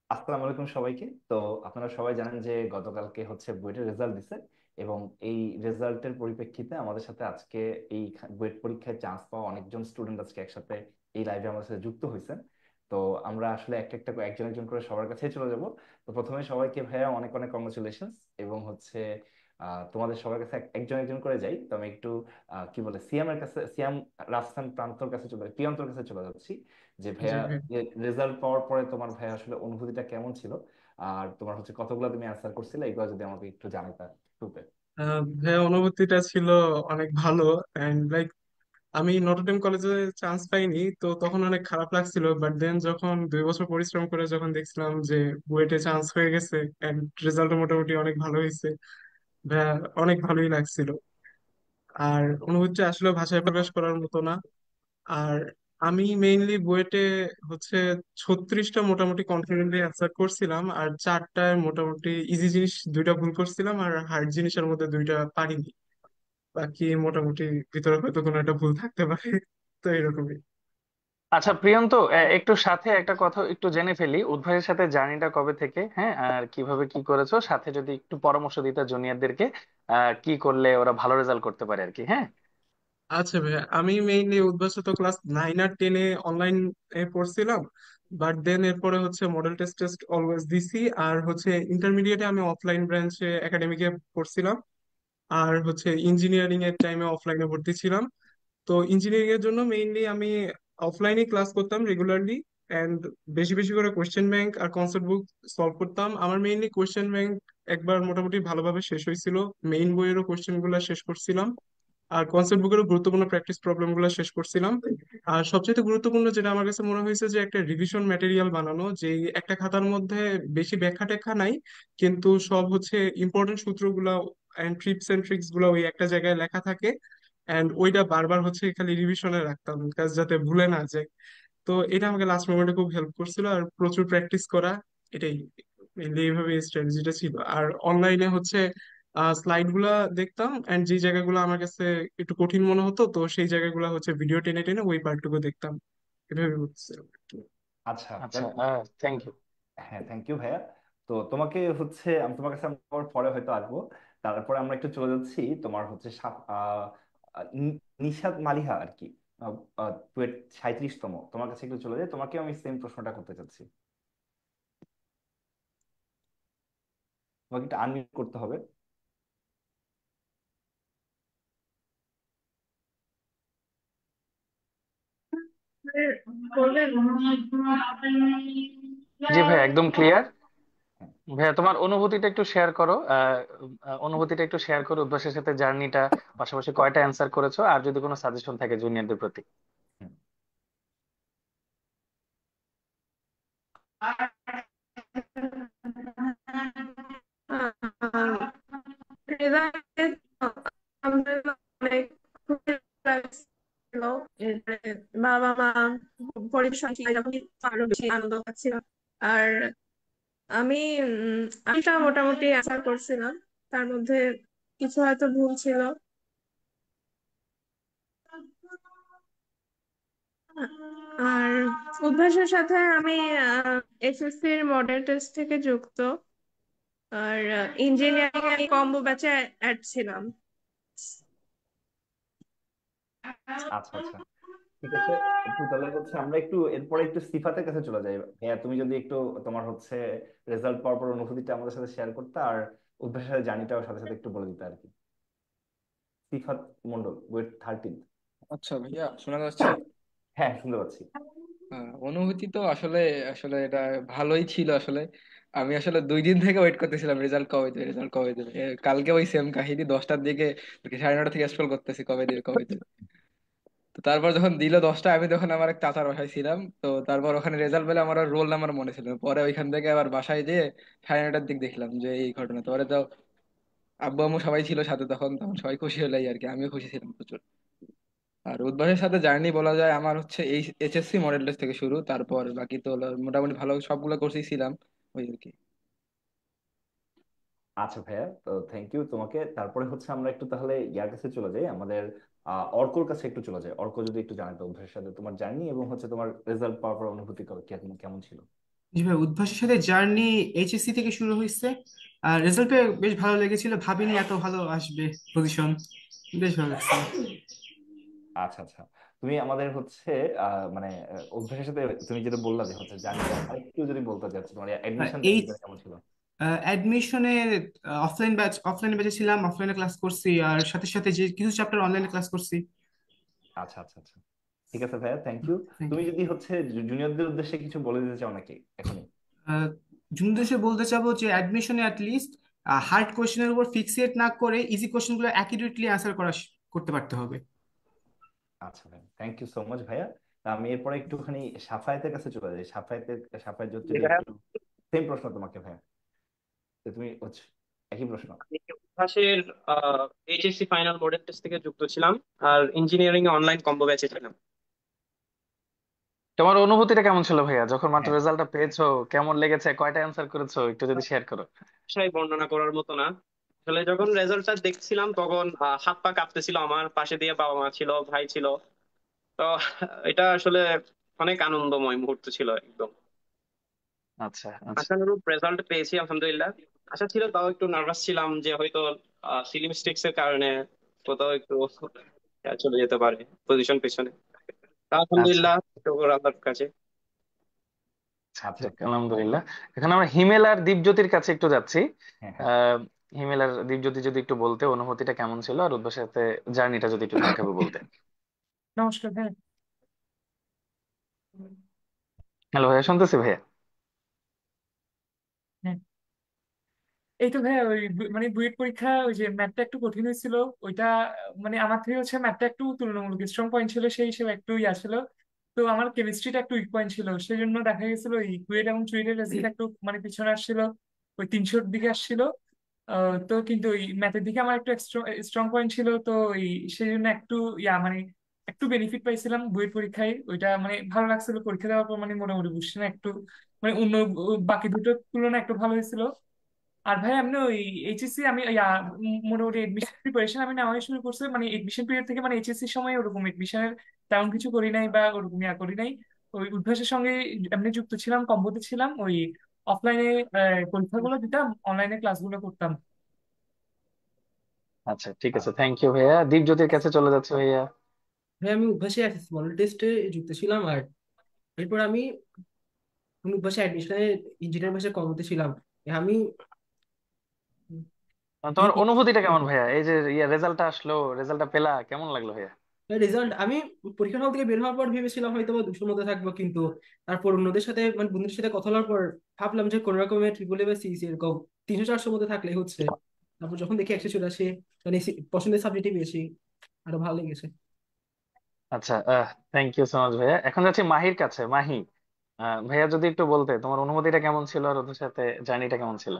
আসসালামু আলাইকুম সবাইকে। তো আপনারা সবাই জানেন যে গতকালকে হচ্ছে বুয়েটের রেজাল্ট দিছে, এবং এই রেজাল্টের পরিপ্রেক্ষিতে আমাদের সাথে আজকে এই বুয়েট পরীক্ষায় চান্স পাওয়া অনেকজন স্টুডেন্ট আজকে একসাথে এই লাইভে আমাদের সাথে যুক্ত হয়েছেন। তো আমরা আসলে একটা একটা একজন একজন করে সবার কাছে চলে যাব। তো প্রথমে সবাইকে ভাইয়া অনেক অনেক কংগ্রেচুলেশনস, এবং হচ্ছে তোমাদের সবার কাছে একজন একজন করে যাই। তো আমি একটু কি বলে সিয়ামের কাছে, সিয়াম রাফসান প্রান্তর কাছে চলে, প্রিয়ন্তর কাছে চলে যাচ্ছি। যে জি ভাইয়া, ভাই। রেজাল্ট পাওয়ার পরে তোমার ভাইয়া আসলে অনুভূতিটা কেমন ছিল, আর তোমার হচ্ছে কতগুলো তুমি অ্যান্সার করছিলে, এগুলো যদি আমাকে একটু জানাইতা শুরুতে। ভাইয়া অনুভূতিটা ছিল অনেক ভালো। এন্ড লাইক আমি নটরডেম কলেজে চান্স পাইনি, তো তখন অনেক খারাপ লাগছিল। বাট দেন যখন 2 বছর পরিশ্রম করে যখন দেখছিলাম যে বুয়েটে চান্স হয়ে গেছে এন্ড রেজাল্ট মোটামুটি অনেক ভালো হয়েছে, ভাইয়া অনেক ভালোই লাগছিল। আর অনুভূতিটা আসলে ভাষায় প্রকাশ করার মতো না। আর আমি মেইনলি বুয়েটে হচ্ছে 36টা মোটামুটি কনফিডেন্টলি অ্যান্সার করছিলাম, আর 4টায় মোটামুটি ইজি জিনিস 2টা ভুল করছিলাম, আর হার্ড জিনিসের মধ্যে 2টা পারিনি। বাকি মোটামুটি ভিতরে হয়তো কোনো একটা ভুল থাকতে পারে। তো এরকমই। আচ্ছা আচ্ছা প্রিয়ন্ত, একটু সাথে একটা কথা একটু জেনে ফেলি, উদ্ভাসের সাথে জার্নিটা কবে থেকে, হ্যাঁ, আর কিভাবে কি করেছো, সাথে যদি একটু পরামর্শ দিতে জুনিয়রদেরকে কি করলে ওরা ভালো রেজাল্ট করতে পারে আর কি, হ্যাঁ। আচ্ছা ভাইয়া, আমি মেইনলি উদ্ভাসিত ক্লাস 9 আর 10-এ অনলাইন এ পড়ছিলাম। বাট দেন এরপরে হচ্ছে মডেল টেস্ট টেস্ট অলওয়েজ দিছি। আর হচ্ছে ইন্টারমিডিয়েটে আমি অফলাইন ব্রাঞ্চে একাডেমিকে পড়ছিলাম। আর হচ্ছে ইঞ্জিনিয়ারিং এর টাইমে অফলাইনে ভর্তি ছিলাম। তো ইঞ্জিনিয়ারিং এর জন্য মেইনলি আমি অফলাইনে ক্লাস করতাম রেগুলারলি। এন্ড বেশি বেশি করে কোশ্চেন ব্যাংক আর কনসেপ্ট বুক সলভ করতাম। আমার মেইনলি কোশ্চেন ব্যাংক একবার মোটামুটি ভালোভাবে শেষ হয়েছিল। মেইন বইয়েরও কোশ্চেন গুলা শেষ করছিলাম। আর কনসেপ্ট বুকেরও গুরুত্বপূর্ণ প্র্যাকটিস প্রবলেম গুলো শেষ করছিলাম। আর সবচেয়ে গুরুত্বপূর্ণ যেটা আমার কাছে মনে হয়েছে যে একটা রিভিশন ম্যাটেরিয়াল বানানো, যে একটা খাতার মধ্যে বেশি ব্যাখ্যা ট্যাখ্যা নাই, কিন্তু সব হচ্ছে ইম্পর্টেন্ট সূত্রগুলা এন্ড ট্রিপস এন্ড ট্রিক্স গুলা ওই একটা জায়গায় লেখা থাকে। এন্ড ওইটা বারবার হচ্ছে খালি রিভিশনে রাখতাম কাজ যাতে ভুলে না যায়। তো এটা আমাকে লাস্ট মোমেন্টে খুব হেল্প করছিল। আর প্রচুর প্র্যাকটিস করা, এটাই মেইনলি এইভাবে স্ট্র্যাটেজিটা ছিল। আর অনলাইনে হচ্ছে স্লাইড গুলা দেখতাম, এন্ড যে জায়গাগুলো আমার কাছে একটু কঠিন মনে হতো, তো সেই জায়গাগুলো হচ্ছে ভিডিও টেনে টেনে ওই পার্টটুকু দেখতাম। এভাবে করতেছিলাম আর কি। আচ্ছা আচ্ছা, থ্যাংক ইউ। হ্যাঁ, থ্যাংক ইউ ভাইয়া। তো তোমাকে হচ্ছে আমি তোমার কাছে আবার পরে হয়তো আসবো। তারপরে আমরা একটু চলে যাচ্ছি তোমার হচ্ছে নিশাত মালিহা আর কি, বুয়েট 37তম। তোমার কাছে একটু চলে যাই, তোমাকে আমি সেম প্রশ্নটা করতে চাচ্ছি। তোমাকে একটু আনমিউট করতে হবে। জি ভাই, একদম ক্লিয়ার। হ্যাঁ। ভাইয়া তোমার অনুভূতিটা একটু শেয়ার করো, অনুভূতিটা একটু শেয়ার করো, উদ্ভাসের সাথে জার্নিটা, পাশাপাশি কয়টা অ্যান্সার করেছো, আর যদি কোনো সাজেশন থাকে জুনিয়রদের প্রতি। হুম। রেজাল্টে আলহামদুলিল্লাহ অনেক খুশি লাগছিল। এরপরে বাবা মা পরিবার সঙ্গে যখন আরো বেশি আনন্দ পাচ্ছিলাম। আর আমি আমিটা মোটামুটি আশা করছিলাম, তার মধ্যে কিছু হয়তো ভুল ছিল। আর উদ্ভাসের সাথে আমি এসএসসির মডেল টেস্ট থেকে যুক্ত। আর ইঞ্জিনিয়ারিং আমি কম্বো ব্যাচে অ্যাড ছিলাম। আচ্ছা আচ্ছা, ঠিক আছে। একটু তাহলে হচ্ছে আমরা একটু এরপরে একটু সিফাতের কাছে চলে যাই। হ্যাঁ, তুমি যদি একটু তোমার হচ্ছে রেজাল্ট পাওয়ার পর অনুভূতিটা আমাদের সাথে শেয়ার করতে, আর অভ্যাসের জার্নিটাও সাথে সাথে একটু বলে দিতে আর কি। সিফাত মন্ডল, ওয়েট 13। আচ্ছা ভাইয়া, শোনা যাচ্ছে? হ্যাঁ, শুনতে পাচ্ছি। অনুভূতি তো আসলে আসলে এটা ভালোই ছিল আসলে। আমি আসলে 2 দিন থেকে ওয়েট করতেছিলাম রেজাল্ট কবে দেবে, রেজাল্ট কবে দেবে। কালকে ওই সেম কাহিনী, 10টার দিকে 9:30 থেকে স্ক্রল করতেছি কবে দেবে কবে দেবে। তো তারপর যখন দিল 10টা, আমি তখন আমার এক চাচার বাসায় ছিলাম। তো তারপর ওখানে রেজাল্ট পেলে আমার রোল নাম্বার মনে ছিল না। পরে ওইখান থেকে আবার বাসায় যেয়ে 9:30টার দিক দেখলাম যে এই ঘটনা। পরে তো আব্বু আম্মু সবাই ছিল সাথে, তখন তখন সবাই খুশি হলাই আর কি, আমিও খুশি ছিলাম প্রচুর। আর উদ্ভাসের সাথে জার্নি বলা যায় আমার হচ্ছে এই এইচএসসি মডেল টেস্ট থেকে শুরু, তারপর বাকি তো মোটামুটি ভালো সবগুলো কোর্সই ছিলাম ওই আর কি। আচ্ছা ভাইয়া, তো থ্যাংক ইউ তোমাকে। তারপরে হচ্ছে আমরা একটু তাহলে ইয়ার কাছে চলে যাই, আমাদের অর্কর কাছে একটু চলে যাই। অর্ক, যদি একটু জানাতে অভ্যাসের সাথে তোমার জার্নি, এবং হচ্ছে তোমার রেজাল্ট পাওয়ার পর অনুভূতি কেমন কেমন ছিল। জি ভাই, উদ্ভাসের সাথে জার্নি এইচএসসি থেকে শুরু হয়েছে। আর রেজাল্ট পেয়ে বেশ ভালো লেগেছিল, ভাবিনি এত ভালো আসবে পজিশন। বেশ ভালো লাগছে। আচ্ছা আচ্ছা। তুমি আমাদের হচ্ছে মানে অভ্যাসের সাথে তুমি যেটা বললা যে হচ্ছে জার্নিটা আরেকটু যদি বলতে চাচ্ছি, তোমার অ্যাডমিশন এই টাইমটা কেমন ছিল? অ্যাডমিশনে অফলাইন ব্যাচে ছিলাম, অফলাইনে ক্লাস করছি, আর সাথে সাথে যে কিছু চ্যাপ্টার অনলাইনে ক্লাস করছি। আচ্ছা আচ্ছা আচ্ছা, ঠিক আছে ভাইয়া, থ্যাংক ইউ। থ্যাংক তুমি ইউ। যদি হচ্ছে জুনিয়রদের উদ্দেশ্যে কিছু বলে দিতে চাও নাকি এখনই? জুনদেশে বলতে চাবো যে অ্যাডমিশনে লিস্ট হার্ড কোশ্চেনের উপর ফিক্সিয়েট না করে ইজি কোশ্চেনগুলো অ্যাকিউরেটলি আনসার করতে পারতে হবে। আচ্ছা ভাই, থ্যাংক ইউ সো মাচ ভাইয়া। তা আমি এরপরে একটুখানি সাফায়েতের কাছে চলে যাই। সাফায়েত জি যদি ভাইয়া, একটু সেম প্রশ্ন তোমাকে ভাইয়া, তো তুমি হচ্ছে একই প্রশ্ন। আমি উদ্ভাসের এইচএসসি ফাইনাল মডেল টেস্ট থেকে যুক্ত ছিলাম, আর ইঞ্জিনিয়ারিং এ অনলাইন কম্বো ব্যাচে ছিলাম। তোমার অনুভূতিটা কেমন ছিল ভাইয়া যখন মাত্র হ্যাঁ। রেজাল্টটা পেয়েছো? কেমন লেগেছে? কয়টা অ্যান্সার করেছো? একটু যদি শেয়ার করো। ভাষায় বর্ণনা করার মতো না। আসলে যখন রেজাল্টটা দেখছিলাম তখন হাত পা কাঁপতেছিল, আমার পাশে দিয়ে বাবা মা ছিল, ভাই ছিল। তো এটা আসলে অনেক আনন্দময় মুহূর্ত ছিল একদম। আচ্ছা আচ্ছা। আশানুরূপ রেজাল্ট পেয়েছি আলহামদুলিল্লাহ। আশা ছিল, তাও একটু নার্ভাস ছিলাম যে হয়তো সিলি মিস্টেক্স এর কারণে কোথাও একটু চলে যেতে পারে পজিশন পেছনে। তা আচ্ছা আলহামদুলিল্লাহ, শুকর আল্লাহর কাছে। আচ্ছা, আচ্ছা। যাক, আলহামদুলিল্লাহ। এখন আমরা হিমেল আর দীপজ্যোতির কাছে একটু যাচ্ছি। হ্যাঁ হ্যাঁ। আহ হিমেল আর দীপজ্যোতি যদি একটু বলতে অনুভূতিটা কেমন ছিল, আর উদ্ভাসের সাথে জার্নিটা যদি একটু সংক্ষেপে বলতে। নমস্কার ভাই। হ্যালো ভাইয়া, শুনতেছি ভাইয়া। হ্যাঁ, এই তো ভাইয়া ওই মানে বুয়েট পরীক্ষা ওই যে ম্যাথটা একটু কঠিন হয়েছিল। ওইটা মানে আমার থেকে হচ্ছে ম্যাথটা একটু তুলনামূলক স্ট্রং পয়েন্ট ছিল, সেই হিসেবে একটু ইয়া ছিল। তো আমার কেমিস্ট্রিটা একটু উইক পয়েন্ট ছিল, সেই জন্য দেখা গেছিল এই কুয়েট এবং চুয়েটের রেজাল্ট একটু মানে পিছনে আসছিল, ওই 300-র দিকে আসছিল। তো কিন্তু ওই ম্যাথের দিকে আমার একটু স্ট্রং পয়েন্ট ছিল, তো এই সেই জন্য একটু ইয়া মানে একটু বেনিফিট পাইছিলাম বুয়েট পরীক্ষায়। ওইটা মানে ভালো লাগছিল, পরীক্ষা দেওয়ার পর মানে মোটামুটি বুঝছি না একটু মানে অন্য বাকি দুটোর তুলনায় একটু ভালো হয়েছিল। আর ভাই আপনি ওই এইচএসসি আমি মোটামুটি এডমিশন প্রিপারেশন আমি নেওয়া শুরু করছি মানে এডমিশন পিরিয়ড থেকে, মানে এইচএসসি সময় ওরকম এডমিশনের তেমন কিছু করি নাই বা ওরকম ইয়া করি নাই। ওই উদ্ভাসের সঙ্গে এমনি যুক্ত ছিলাম, কম্বোতে ছিলাম, ওই অফলাইনে পরীক্ষাগুলো দিতাম, অনলাইনে ক্লাসগুলো করতাম। আচ্ছা ঠিক আছে, থ্যাংক ইউ ভাইয়া। দীপজ্যোতির কাছে চলে যাচ্ছে ভাইয়া। হ্যাঁ, আমি উদ্ভাসে এসএসসি মডেল টেস্টে যুক্ত ছিলাম। আর এরপর আমি উদ্ভাসে অ্যাডমিশনে ইঞ্জিনিয়ারিং ভাষায় কমতে ছিলাম। আমি তোমার অনুভূতিটা কেমন ভাইয়া? এই যে রেজাল্টটা আসলো, রেজাল্টটা পেলা, কেমন লাগলো ভাইয়া? রেজাল্ট আমি পরীক্ষার হল থেকে বের হওয়ার পর ভেবেছিলাম হয়তো বা 200-র মধ্যে থাকবো, কিন্তু তারপর অন্যদের সাথে মানে বন্ধুদের সাথে কথা বলার পর ভাবলাম যে কোনো রকমের ট্রিপল বা সিসি এরকম 300-400-র মধ্যে থাকলে হচ্ছে। তারপর যখন দেখি 100 চলে আসে, মানে পছন্দের সাবজেক্টই বেশি, আরো ভালো লেগেছে। আচ্ছা, থ্যাংক ইউ সো মাচ ভাইয়া। এখন যাচ্ছি মাহির কাছে। মাহি, ভাইয়া যদি একটু বলতে তোমার অনুভূতিটা কেমন ছিল, আর ওদের সাথে জার্নিটা কেমন ছিল।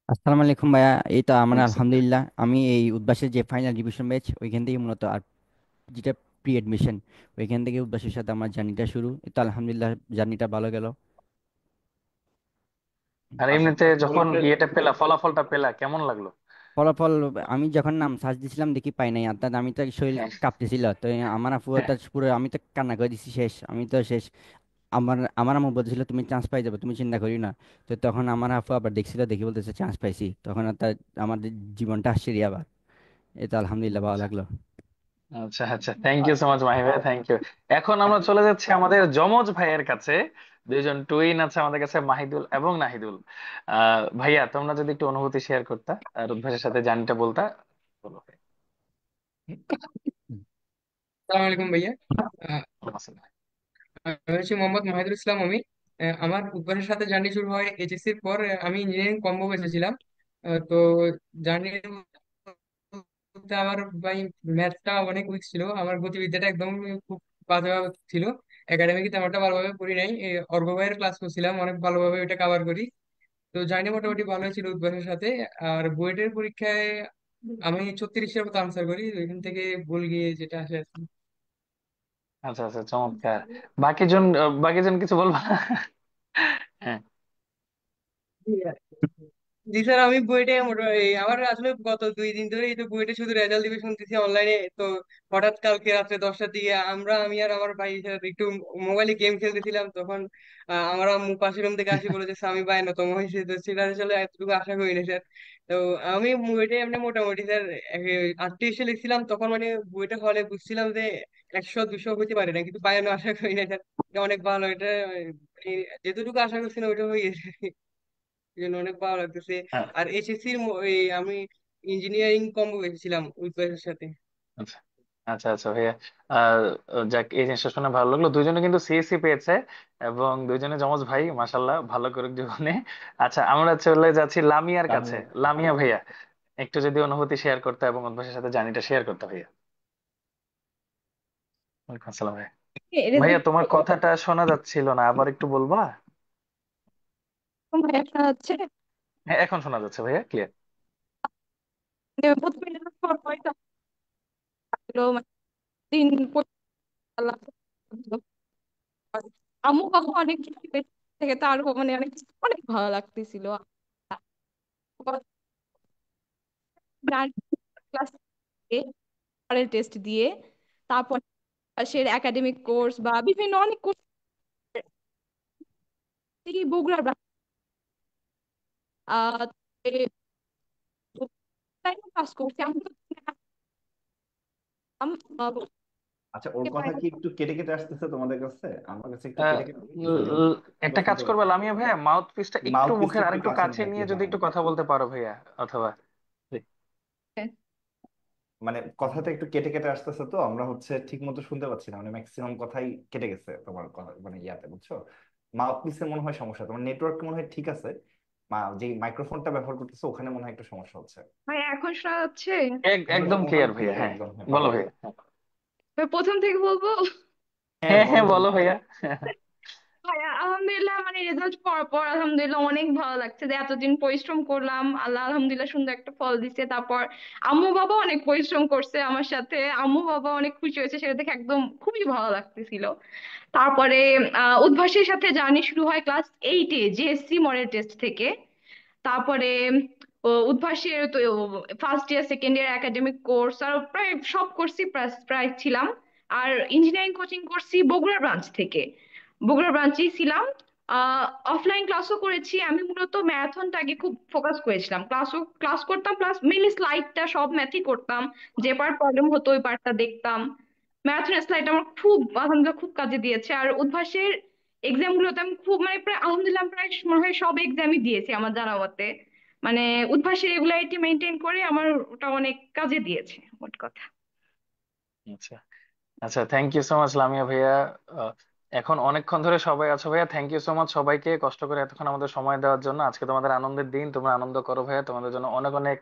আসসালামু আলাইকুম ভাইয়া। এই তো আমার ওয়ালাইকুম আসসালাম। আলহামদুলিল্লাহ, আমি এই উদ্বাসের যে ফাইনাল রিভিশন ব্যাচ ওইখান থেকে মূলত, আর যেটা প্রি এডমিশন ওইখান থেকে উদ্বাসের সাথে আমার জার্নিটা শুরু। এই তো আলহামদুলিল্লাহ, জার্নিটা ভালো গেল। আর আচ্ছা, এমনিতে যখন তোমাদের ইয়েটা পেলা, ফলাফলটা পেলা, কেমন লাগলো? ফলাফল আমি যখন নাম সার্চ দিছিলাম দেখি পাই নাই, অর্থাৎ আমি তো শরীর হ্যাঁ কাঁপতেছিল, তো আমার আপু হ্যাঁ। তো পুরো, আমি তো কান্না করে দিছি, শেষ, আমি তো শেষ। আমার আমার আম্মু বলতেছিল তুমি চান্স পাই যাবে, তুমি চিন্তা করি না। তো তখন আমার আপু আবার দেখছিল, দেখি বলতেছে চান্স পাইছি, তখন আর তার আমাদের জীবনটা আসছে আবার। এই তো আলহামদুলিল্লাহ, ভালো লাগলো। আচ্ছা আচ্ছা, thank you so much Mahi ভাই, থ্যাংক ইউ। এখন আমরা চলে যাচ্ছি আমাদের যমজ ভাইয়ের কাছে। দুইজন টুইন আছে আমাদের কাছে, মাহিদুল এবং নাহিদুল। ভাইয়া তোমরা যদি একটু অনুভূতি শেয়ার করতা আর উদ্ভাসের সাথে জার্নিটা বলতা, বলো ভাই। সালাম আলাইকুম ভাইয়া। আহ, আসসালাম। আমি হচ্ছে মোহাম্মদ মাহিদুল ইসলাম। আমি আমার উদ্ভাসের সাথে জার্নি শুরু হয় এইচএসসির পর। আমি ইঞ্জিনিয়ারিং কম্বো বেঁচেছিলাম। তো জার্নির মধ্যে আমার ভাই ম্যাথটা অনেক উইক ছিল, আমার গতিবিদ্যাটা একদম খুব বাজেভাবে ছিল। একাডেমিক তেমনটা ভালোভাবে পড়ি নাই। অর্ঘ্য ভাইয়ের ক্লাস করছিলাম, অনেক ভালোভাবে ওইটা কভার করি। তো জার্নি মোটামুটি ভালোই ছিল উদ্ভাসের সাথে। আর বুয়েটের পরীক্ষায় আমি 36-এর মতো আনসার করি, ওইখান থেকে ভুল গিয়ে যেটা আসে আর কি। আচ্ছা আচ্ছা, চমৎকার। বাকিজন কিছু বলবা? হ্যাঁ। জি স্যার, আমি বুয়েটে আমার আসলে গত 2 দিন ধরে এই তো বুয়েটে শুধু রেজাল্ট দিবে শুনতেছি অনলাইনে। তো হঠাৎ কালকে রাত্রে 10টার দিকে আমি আর আমার ভাই সাথে একটু মোবাইলে গেম খেলতেছিলাম, তখন আমার আম্মু পাশের রুম থেকে আসি বলেছে স্বামী ভাই নতম হয়েছে। তো সেটা আসলে এতটুকু আশা করিনি স্যার। তো আমি বুয়েটে এমনি মোটামুটি স্যার 38 লিখছিলাম, তখন মানে বুয়েটে হলে বুঝছিলাম যে 100 200 হইতে পারে না, কিন্তু পায়ানো আশা করি না স্যার। এটা অনেক ভালো, এটা যেটুকু আশা করছিলাম ওইটা হয়ে গেছে, এই জন্য অনেক ভালো লাগতেছে। হ্যাঁ, আর এসএসসির আমি ইঞ্জিনিয়ারিং কম্বো গেছিলাম উইপের সাথে। আচ্ছা আচ্ছা আচ্ছা ভাইয়া। আর যাক, এই জিনিসটা শুনে ভালো লাগলো, দুইজনে কিন্তু সিএসসি পেয়েছে এবং দুইজনে জমজ ভাই, মাশাল্লাহ, ভালো করুক জীবনে। আচ্ছা, আমরা চলে যাচ্ছি লামিয়ার কাছে। আমিও লামিয়া ভাইয়া, একটু যদি অনুভূতি শেয়ার করতে এবং অভ্যাসের সাথে জার্নিটা শেয়ার করতে ভাইয়া। ওয়ালাইকুম আসসালাম ভাইয়া। ভাইয়া, রেজাল্ট তোমার কথাটা শোনা যাচ্ছিল না, আবার একটু বলবা? ভাই একটা হচ্ছে হ্যাঁ, এখন শোনা যাচ্ছে ভাইয়া, ক্লিয়ার। প্রথমে রেজাল্ট পাওয়ার পরে তো ছিল মানে দিন আল্লাহ আম্মু বাবা অনেক কিছু থেকে তার মানে অনেক অনেক ভালো লাগতেছিল। ক্লাস পরের টেস্ট দিয়ে তারপর সে একাডেমিক কোর্স বা বিভিন্ন অনেক কোর্স বগুড়ার ক্লাস করছি আমি তো আচ্ছা, ওর কথা কি একটু কেটে কেটে আসতেছে তোমাদের কাছে? আমার কাছে একটু আহ, কেটে কেটে আসতেছে, ল- যেহেতু ল- একটা শুনতে কাজ করবে পাচ্ছি না। লামিয়া ভাইয়া, মাউথ পিসটা একটু মাউথ পিসটা মুখের একটু আরেকটু কাছে কাছে নিয়ে নিয়ে আসি, যদি হ্যাঁ। একটু কথা বলতে পারো ভাইয়া, অথবা মানে কথাটা একটু কেটে কেটে আসতেছে, তো আমরা হচ্ছে ঠিক মতো শুনতে পাচ্ছি না, মানে ম্যাক্সিমাম কথাই কেটে গেছে তোমার কথা, মানে ইয়াতে, বুঝছো? মাউথ পিসে মনে হয় সমস্যা, তোমার নেটওয়ার্ক মনে হয় ঠিক আছে, যে মাইক্রোফোনটা ব্যবহার করতেছে ওখানে মনে হয় একটু সমস্যা হচ্ছে। ভাই এখন শোনা যাচ্ছে? এখন একদম মনে হয় ক্লিয়ার ভাইয়া, ক্লিয়ার, হ্যাঁ। একদম, হ্যাঁ, বলো ভালো। ভাইয়া। ভাই প্রথম থেকে বলবো? হ্যাঁ, হ্যাঁ হ্যাঁ, বলো বলো বলো। ভাইয়া। ভাইয়া আলহামদুলিল্লাহ মানে রেজাল্ট পাওয়ার পর আলহামদুলিল্লাহ অনেক ভালো লাগছে যে এতদিন পরিশ্রম করলাম, আল্লাহ আলহামদুলিল্লাহ সুন্দর একটা ফল দিচ্ছে। তারপর আম্মু বাবা অনেক পরিশ্রম করছে আমার সাথে, আম্মু বাবা অনেক খুশি হয়েছে, সেটা দেখে একদম খুবই ভালো লাগতেছিল। তারপরে উদ্ভাসের সাথে জার্নি শুরু হয় ক্লাস 8-এ জেএসসি মডেল টেস্ট থেকে। তারপরে উদ্ভাসের তো first year second year academic course আর প্রায় সব করছি, প্রায় ছিলাম। আর ইঞ্জিনিয়ারিং কোচিং করছি বগুড়া ব্রাঞ্চ থেকে, বগুড়া ব্রাঞ্চেই ছিলাম। অফলাইন ক্লাসও করেছি। আমি মূলত ম্যারাথনটাকে খুব ফোকাস করেছিলাম, ক্লাস করতাম, প্লাস মেইনলি স্লাইডটা সব ম্যাথই করতাম। যে পার্ট প্রবলেম হতো ওই পার্টটা দেখতাম। ম্যারাথন স্লাইড আমার খুব আলহামদুলিল্লাহ খুব কাজে দিয়েছে। আর উদ্ভাসের এক্সাম গুলোতে আমি খুব মানে প্রায় আলহামদুলিল্লাহ আমি প্রায় মনে হয় সব এক্সামই দিয়েছি আমার জানা মতে। মানে উদ্ভাসের রেগুলারিটি মেনটেন করে আমার ওটা অনেক কাজে দিয়েছে মোট কথা। আচ্ছা আচ্ছা, thank you so much Lamia ভাইয়া। আহ, এখন অনেকক্ষণ ধরে সবাই আছো ভাইয়া, থ্যাংক ইউ সো মাচ সবাইকে কষ্ট করে এতক্ষণ আমাদের সময় দেওয়ার জন্য। আজকে তোমাদের আনন্দের দিন, তোমরা আনন্দ করো ভাইয়া, তোমাদের জন্য অনেক অনেক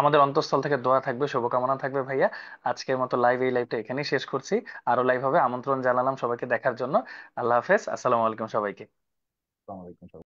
আমাদের অন্তঃস্থল থেকে দোয়া থাকবে, শুভকামনা থাকবে ভাইয়া। আজকের মতো এই লাইভটা এখানেই শেষ করছি। আরো লাইভ হবে, আমন্ত্রণ জানালাম সবাইকে দেখার জন্য। আল্লাহ হাফেজ, আসসালামু আলাইকুম সবাইকে। আসসালামু আলাইকুম।